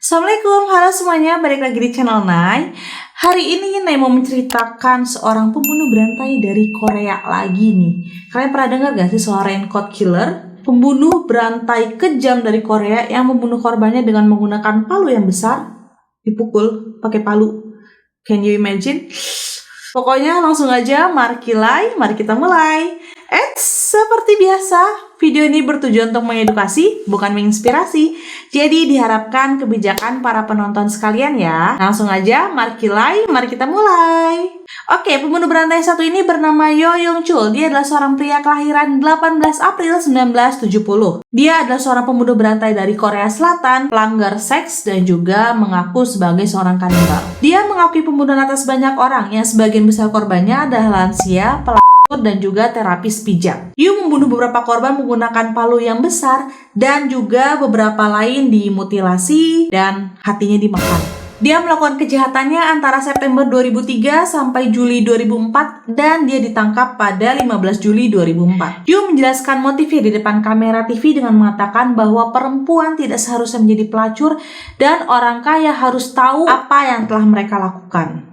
Assalamualaikum, halo semuanya, balik lagi di channel Nay. Hari ini Nay mau menceritakan seorang pembunuh berantai dari Korea lagi nih. Kalian pernah dengar gak sih soal Raincoat Killer? Pembunuh berantai kejam dari Korea yang membunuh korbannya dengan menggunakan palu yang besar. Dipukul pakai palu. Can you imagine? Pokoknya langsung aja, mari kita mulai. Seperti biasa, video ini bertujuan untuk mengedukasi, bukan menginspirasi. Jadi diharapkan kebijakan para penonton sekalian ya. Langsung aja, mari kita mulai. Oke, pembunuh berantai satu ini bernama Yo Young Chul. Dia adalah seorang pria kelahiran 18 April 1970. Dia adalah seorang pembunuh berantai dari Korea Selatan, pelanggar seks, dan juga mengaku sebagai seorang kanibal. Dia mengakui pembunuhan atas banyak orang, yang sebagian besar korbannya adalah lansia, dan juga terapis pijat. Yu membunuh beberapa korban menggunakan palu yang besar dan juga beberapa lain dimutilasi dan hatinya dimakan. Dia melakukan kejahatannya antara September 2003 sampai Juli 2004 dan dia ditangkap pada 15 Juli 2004. Yu menjelaskan motifnya di depan kamera TV dengan mengatakan bahwa perempuan tidak seharusnya menjadi pelacur dan orang kaya harus tahu apa yang telah mereka lakukan.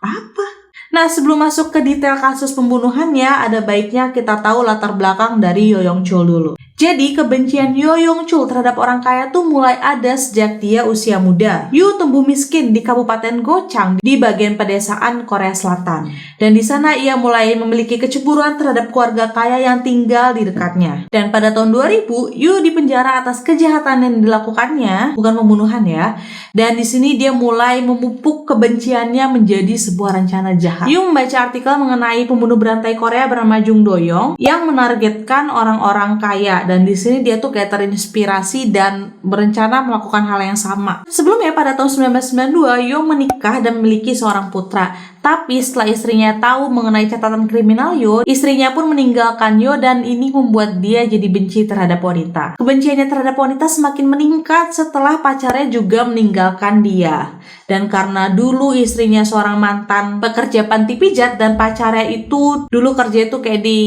Apa? Nah, sebelum masuk ke detail kasus pembunuhannya, ada baiknya kita tahu latar belakang dari Yo Young Chul dulu. Jadi, kebencian Yo Young Chul terhadap orang kaya tuh mulai ada sejak dia usia muda. Yu tumbuh miskin di Kabupaten Gochang di bagian pedesaan Korea Selatan. Dan di sana ia mulai memiliki kecemburuan terhadap keluarga kaya yang tinggal di dekatnya. Dan pada tahun 2000, Yu dipenjara atas kejahatan yang dilakukannya, bukan pembunuhan ya. Dan di sini dia mulai memupuk kebenciannya menjadi sebuah rencana jahat. Yu membaca artikel mengenai pembunuh berantai Korea bernama Jung Do-young yang menargetkan orang-orang kaya, dan di sini dia tuh kayak terinspirasi dan berencana melakukan hal yang sama. Sebelumnya pada tahun 1992, Yu menikah dan memiliki seorang putra. Tapi setelah istrinya tahu mengenai catatan kriminal Yo, istrinya pun meninggalkan Yo dan ini membuat dia jadi benci terhadap wanita. Kebenciannya terhadap wanita semakin meningkat setelah pacarnya juga meninggalkan dia. Dan karena dulu istrinya seorang mantan pekerja panti pijat dan pacarnya itu dulu kerja itu kayak di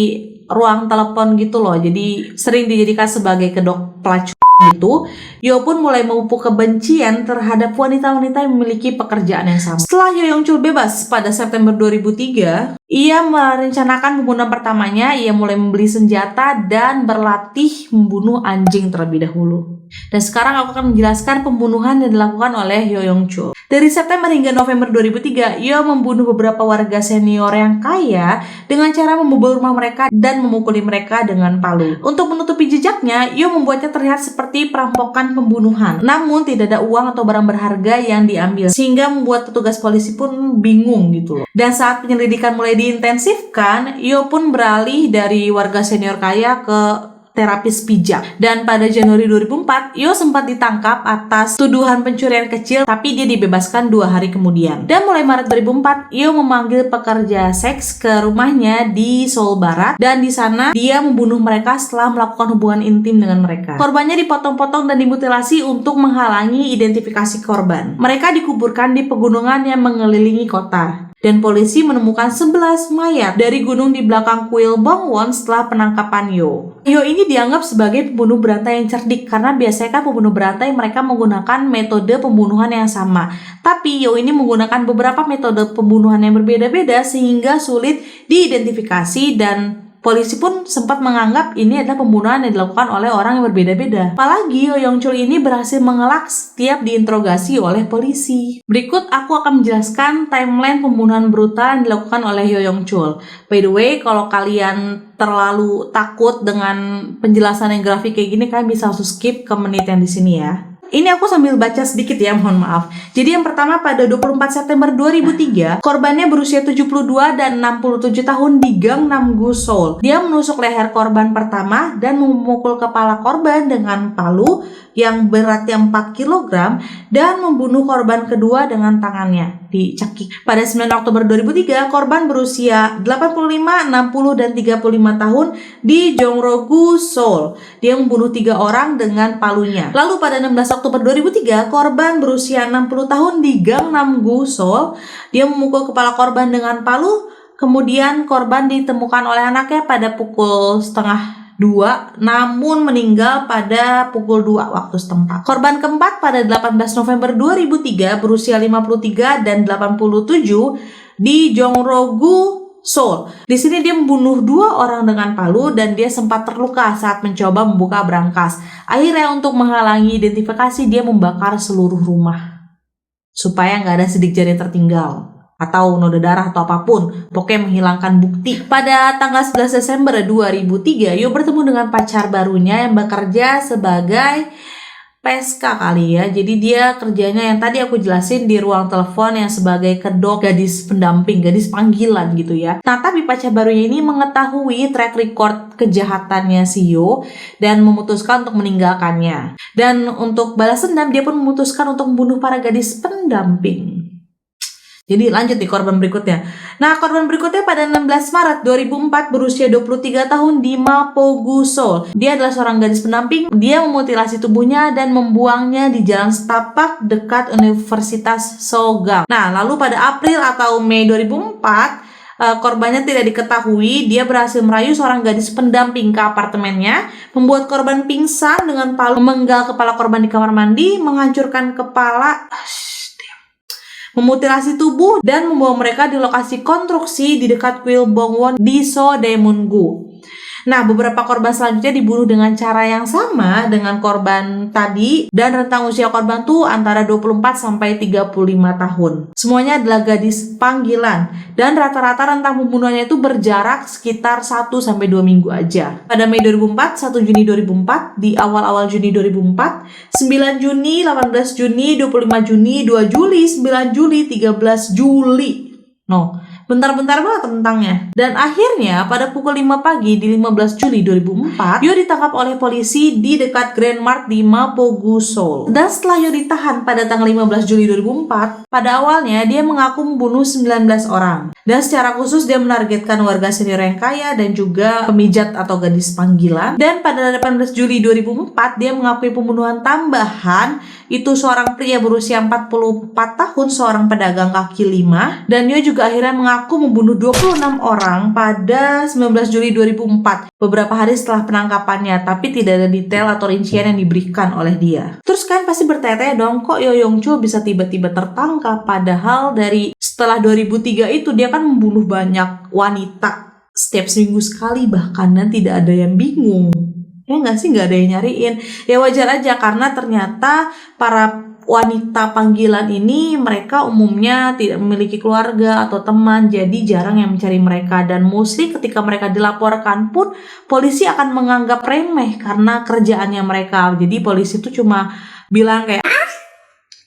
ruang telepon gitu loh. Jadi sering dijadikan sebagai kedok pelacur gitu. Yo pun mulai memupuk kebencian terhadap wanita-wanita yang memiliki pekerjaan yang sama. Setelah Yo Young Chul bebas pada September 2003, ia merencanakan pembunuhan pertamanya. Ia mulai membeli senjata dan berlatih membunuh anjing terlebih dahulu. Dan sekarang aku akan menjelaskan pembunuhan yang dilakukan oleh Yo Young Chul. Dari September hingga November 2003, Yo membunuh beberapa warga senior yang kaya dengan cara membobol rumah mereka dan memukuli mereka dengan palu. Untuk menutupi jejaknya, Yo membuatnya terlihat seperti perampokan pembunuhan. Namun tidak ada uang atau barang berharga yang diambil, sehingga membuat petugas polisi pun bingung gitu loh. Dan saat penyelidikan mulai diintensifkan, Yo pun beralih dari warga senior kaya ke terapis pijat. Dan pada Januari 2004, Yo sempat ditangkap atas tuduhan pencurian kecil, tapi dia dibebaskan 2 hari kemudian. Dan mulai Maret 2004, Yo memanggil pekerja seks ke rumahnya di Seoul Barat, dan di sana dia membunuh mereka setelah melakukan hubungan intim dengan mereka. Korbannya dipotong-potong dan dimutilasi untuk menghalangi identifikasi korban. Mereka dikuburkan di pegunungan yang mengelilingi kota. Dan polisi menemukan 11 mayat dari gunung di belakang kuil Bongwon setelah penangkapan Yo. Yo ini dianggap sebagai pembunuh berantai yang cerdik karena biasanya kan pembunuh berantai mereka menggunakan metode pembunuhan yang sama. Tapi Yo ini menggunakan beberapa metode pembunuhan yang berbeda-beda sehingga sulit diidentifikasi, dan polisi pun sempat menganggap ini adalah pembunuhan yang dilakukan oleh orang yang berbeda-beda. Apalagi Yo Young Chul ini berhasil mengelak setiap diinterogasi oleh polisi. Berikut aku akan menjelaskan timeline pembunuhan brutal yang dilakukan oleh Yo Young Chul. By the way, kalau kalian terlalu takut dengan penjelasan yang grafik kayak gini, kalian bisa langsung skip ke menit yang di sini ya. Ini aku sambil baca sedikit ya, mohon maaf. Jadi yang pertama pada 24 September 2003, korbannya berusia 72 dan 67 tahun di Gang Namgu, Seoul. Dia menusuk leher korban pertama dan memukul kepala korban dengan palu yang beratnya 4 kg dan membunuh korban kedua dengan tangannya dicekik. Pada 9 Oktober 2003, korban berusia 85, 60, dan 35 tahun di Jongro-gu, Seoul. Dia membunuh 3 orang dengan palunya. Lalu pada 16 Oktober 2003, korban berusia 60 tahun di Gang Namgu, Seoul. Dia memukul kepala korban dengan palu. Kemudian korban ditemukan oleh anaknya pada pukul setengah 2, namun meninggal pada pukul 2 waktu setempat. Korban keempat pada 18 November 2003 berusia 53 dan 87 di Jongro-gu, Seoul. Di sini dia membunuh 2 orang dengan palu dan dia sempat terluka saat mencoba membuka brankas. Akhirnya untuk menghalangi identifikasi dia membakar seluruh rumah supaya nggak ada sidik jari tertinggal atau noda darah atau apapun, pokoknya menghilangkan bukti. Pada tanggal 11 Desember 2003, Yo bertemu dengan pacar barunya yang bekerja sebagai PSK kali ya. Jadi dia kerjanya yang tadi aku jelasin di ruang telepon yang sebagai kedok, gadis pendamping, gadis panggilan gitu ya. Nah, tapi pacar barunya ini mengetahui track record kejahatannya si Yo dan memutuskan untuk meninggalkannya. Dan untuk balas dendam, dia pun memutuskan untuk membunuh para gadis pendamping. Jadi lanjut nih korban berikutnya. Nah, korban berikutnya pada 16 Maret 2004 berusia 23 tahun di Mapogu, Seoul. Dia adalah seorang gadis pendamping. Dia memutilasi tubuhnya dan membuangnya di jalan setapak dekat Universitas Sogang. Nah, lalu pada April atau Mei 2004, korbannya tidak diketahui. Dia berhasil merayu seorang gadis pendamping ke apartemennya, membuat korban pingsan dengan palu, memenggal kepala korban di kamar mandi, menghancurkan kepala, memutilasi tubuh, dan membawa mereka di lokasi konstruksi di dekat Kwilbongwon di Sodaemungu. Nah, beberapa korban selanjutnya dibunuh dengan cara yang sama dengan korban tadi, dan rentang usia korban tuh antara 24 sampai 35 tahun. Semuanya adalah gadis panggilan, dan rata-rata rentang pembunuhannya itu berjarak sekitar 1 sampai 2 minggu aja. Pada Mei 2004, 1 Juni 2004, di awal-awal Juni 2004, 9 Juni, 18 Juni, 25 Juni, 2 Juli, 9 Juli, 13 Juli. Bentar-bentar banget tentangnya. Dan akhirnya pada pukul 5 pagi di 15 Juli 2004, Yo ditangkap oleh polisi di dekat Grand Mart di Mapogu, Seoul. Dan setelah Yo ditahan pada tanggal 15 Juli 2004, pada awalnya dia mengaku membunuh 19 orang. Dan secara khusus dia menargetkan warga senior yang kaya dan juga pemijat atau gadis panggilan. Dan pada 18 Juli 2004, dia mengakui pembunuhan tambahan, itu seorang pria berusia 44 tahun, seorang pedagang kaki lima. Dan Yo juga akhirnya mengaku membunuh 26 orang pada 19 Juli 2004, beberapa hari setelah penangkapannya, tapi tidak ada detail atau rincian yang diberikan oleh dia. Terus kan pasti bertanya-tanya dong, kok Yo Yong Chul bisa tiba-tiba tertangkap, padahal dari setelah 2003 itu dia kan membunuh banyak wanita setiap seminggu sekali bahkan, dan tidak ada yang bingung. Ya nggak sih, nggak ada yang nyariin. Ya wajar aja karena ternyata para wanita panggilan ini mereka umumnya tidak memiliki keluarga atau teman, jadi jarang yang mencari mereka. Dan mostly ketika mereka dilaporkan pun polisi akan menganggap remeh karena kerjaannya mereka. Jadi polisi itu cuma bilang kayak,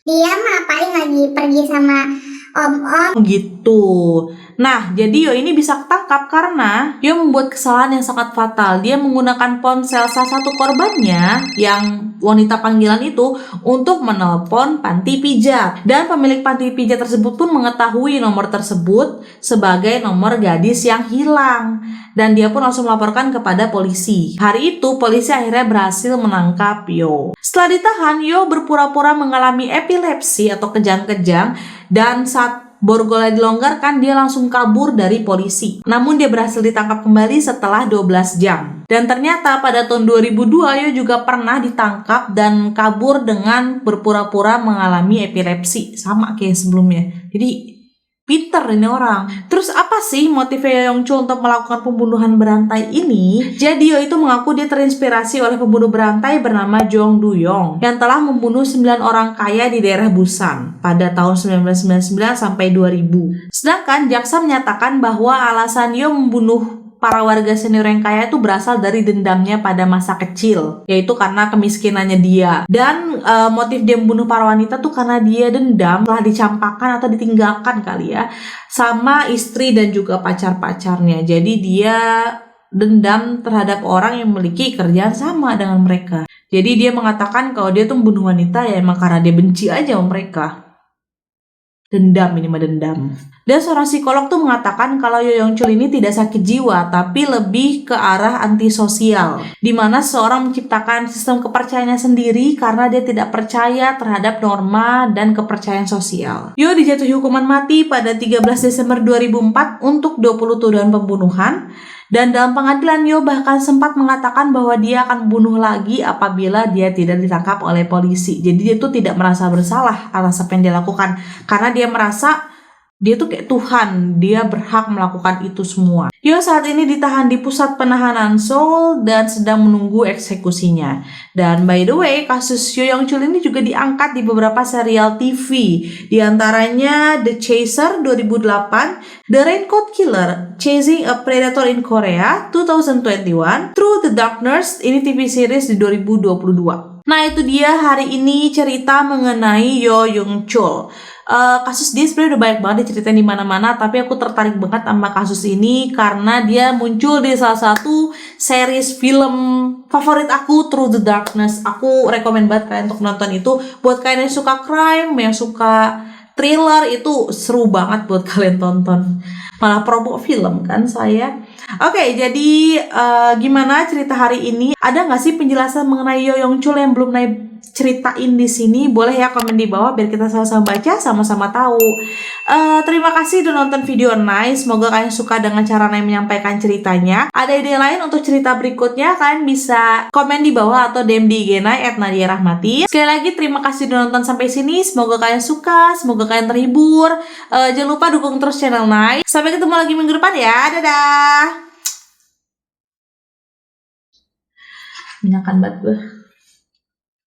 dia mah paling lagi pergi sama om-om gitu. Nah, jadi Yo ini bisa ketangkap karena Yo membuat kesalahan yang sangat fatal. Dia menggunakan ponsel salah satu korbannya yang wanita panggilan itu untuk menelpon panti pijat. Dan pemilik panti pijat tersebut pun mengetahui nomor tersebut sebagai nomor gadis yang hilang. Dan dia pun langsung melaporkan kepada polisi. Hari itu polisi akhirnya berhasil menangkap Yo. Setelah ditahan, Yo berpura-pura mengalami epilepsi atau kejang-kejang, dan saat borgolnya dilonggarkan, dia langsung kabur dari polisi. Namun dia berhasil ditangkap kembali setelah 12 jam. Dan ternyata pada tahun 2002, Yo juga pernah ditangkap dan kabur dengan berpura-pura mengalami epilepsi. Sama kayak sebelumnya. Jadi pinter ini orang. Terus apa sih motif Yo Yong Chul untuk melakukan pembunuhan berantai ini? Jadi Yo itu mengaku dia terinspirasi oleh pembunuh berantai bernama Jong Du-yong yang telah membunuh 9 orang kaya di daerah Busan pada tahun 1999 sampai 2000. Sedangkan jaksa menyatakan bahwa alasan Yo membunuh para warga senior yang kaya itu berasal dari dendamnya pada masa kecil, yaitu karena kemiskinannya dia. Dan motif dia membunuh para wanita tuh karena dia dendam telah dicampakkan atau ditinggalkan kali ya sama istri dan juga pacar-pacarnya. Jadi dia dendam terhadap orang yang memiliki kerjaan sama dengan mereka. Jadi dia mengatakan kalau dia tuh membunuh wanita ya emang karena dia benci aja sama mereka. Dendam, ini mah dendam. Dan seorang psikolog tuh mengatakan kalau Yo Yong Chul ini tidak sakit jiwa, tapi lebih ke arah antisosial, di mana seorang menciptakan sistem kepercayaannya sendiri karena dia tidak percaya terhadap norma dan kepercayaan sosial. Yo dijatuhi hukuman mati pada 13 Desember 2004 untuk 20 tuduhan pembunuhan. Dan dalam pengadilan Yo bahkan sempat mengatakan bahwa dia akan bunuh lagi apabila dia tidak ditangkap oleh polisi. Jadi dia tuh tidak merasa bersalah atas apa yang dia lakukan, karena dia merasa dia tuh kayak Tuhan, dia berhak melakukan itu semua. Yo saat ini ditahan di pusat penahanan Seoul dan sedang menunggu eksekusinya. Dan by the way, kasus Yo Yong Chul ini juga diangkat di beberapa serial TV. Di antaranya The Chaser 2008, The Raincoat Killer, Chasing a Predator in Korea 2021, Through the Dark Nurse, ini TV series di 2022. Nah itu dia hari ini cerita mengenai Yo Yong Chul. Kasus dia sebenarnya udah banyak banget diceritain di mana-mana, tapi aku tertarik banget sama kasus ini karena dia muncul di salah satu series film favorit aku, Through the Darkness. Aku rekomen banget kalian untuk nonton itu. Buat kalian yang suka crime, yang suka thriller, itu seru banget buat kalian tonton. Malah promo film kan saya. Oke, jadi gimana cerita hari ini? Ada nggak sih penjelasan mengenai Yo Yong Chul yang belum naik ceritain di sini? Boleh ya komen di bawah biar kita sama-sama baca, sama-sama tahu. Terima kasih udah nonton video Nay. Semoga kalian suka dengan cara Nay menyampaikan ceritanya. Ada ide lain untuk cerita berikutnya, kalian bisa komen di bawah atau DM di IG Nay @nadia_rahmati. Sekali lagi terima kasih udah nonton sampai sini. Semoga kalian suka, semoga kalian terhibur. Jangan lupa dukung terus channel Nay. Sampai ketemu lagi minggu depan ya. Dadah. Minyakan banget gue.